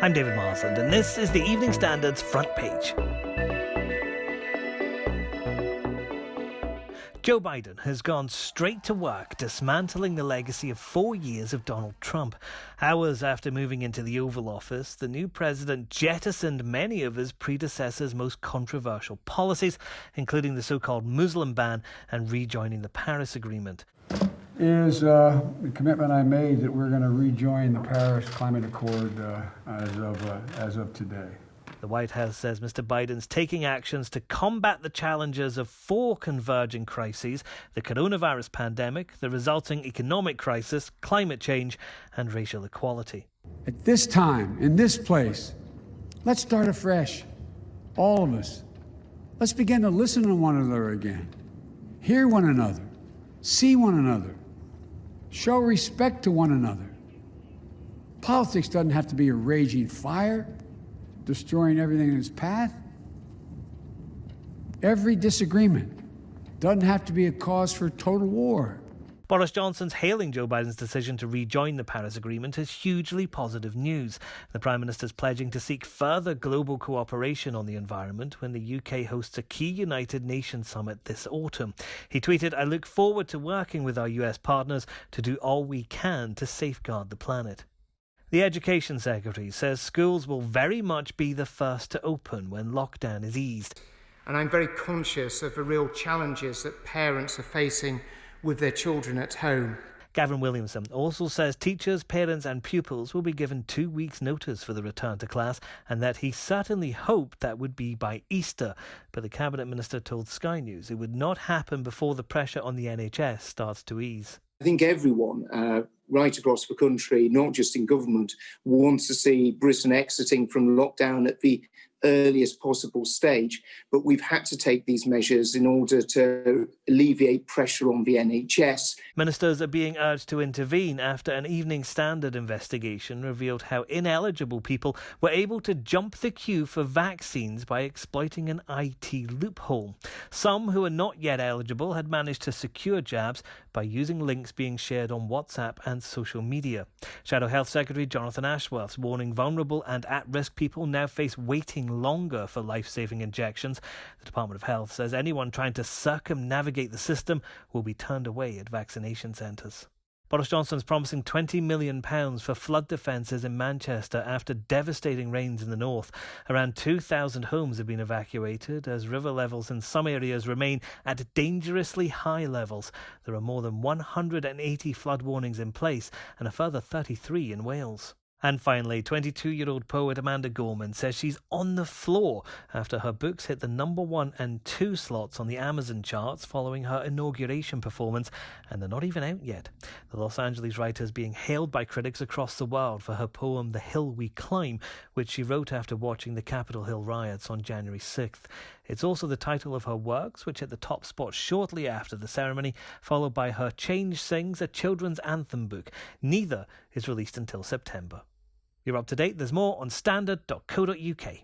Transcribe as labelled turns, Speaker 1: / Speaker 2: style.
Speaker 1: I'm David Marsland, and this is the Evening Standard's front page. Joe Biden has gone straight to work dismantling the legacy of 4 years of Donald Trump. Hours after moving into the Oval Office, the new president jettisoned many of his predecessor's most controversial policies, including the so-called Muslim ban and rejoining the Paris Agreement.
Speaker 2: Is the commitment I made that we're going to rejoin the Paris Climate Accord as of today.
Speaker 1: The White House says Mr. Biden's taking actions to combat the challenges of 4 converging crises: the coronavirus pandemic, the resulting economic crisis, climate change, and racial equality.
Speaker 2: At this time, in this place, let's start afresh. All of us. Let's begin to listen to one another again. Hear one another. See one another. Show respect to one another. Politics doesn't have to be a raging fire, destroying everything in its path. Every disagreement doesn't have to be a cause for total war.
Speaker 1: Boris Johnson's hailing Joe Biden's decision to rejoin the Paris Agreement is hugely positive news. The Prime Minister's pledging to seek further global cooperation on the environment when the UK hosts a key United Nations summit this autumn. He tweeted, "I look forward to working with our US partners to do all we can to safeguard the planet." The Education Secretary says schools will very much be the first to open when lockdown is eased.
Speaker 3: And I'm very conscious of the real challenges that parents are facing with their children at home.
Speaker 1: Gavin Williamson also says teachers, parents and pupils will be given 2 weeks' notice for the return to class, and that he certainly hoped that would be by Easter. But the Cabinet Minister told Sky News it would not happen before the pressure on the NHS starts to ease.
Speaker 4: I think everyone right across the country, not just in government, wants to see Britain exiting from lockdown at the earliest possible stage. But we've had to take these measures in order to alleviate pressure on the NHS.
Speaker 1: Ministers are being urged to intervene after an Evening Standard investigation revealed how ineligible people were able to jump the queue for vaccines by exploiting an IT loophole. Some who are not yet eligible had managed to secure jabs by using links being shared on WhatsApp and social media. Shadow Health Secretary Jonathan Ashworth's warning vulnerable and at-risk people now face waiting longer for life-saving injections. The Department of Health says anyone trying to circumnavigate the system will be turned away at vaccination centres. Boris Johnson's promising £20 million for flood defences in Manchester after devastating rains in the north. Around 2,000 homes have been evacuated as river levels in some areas remain at dangerously high levels. There are more than 180 flood warnings in place and a further 33 in Wales. And finally, 22-year-old poet Amanda Gorman says she's on the floor after her books hit the number 1 and 2 slots on the Amazon charts following her inauguration performance, and they're not even out yet. The Los Angeles writer is being hailed by critics across the world for her poem The Hill We Climb, which she wrote after watching the Capitol Hill riots on January 6th. It's also the title of her works, which hit the top spot shortly after the ceremony, followed by her Change Sings, a children's anthem book. Neither is released until September. You're up to date. There's more on standard.co.uk.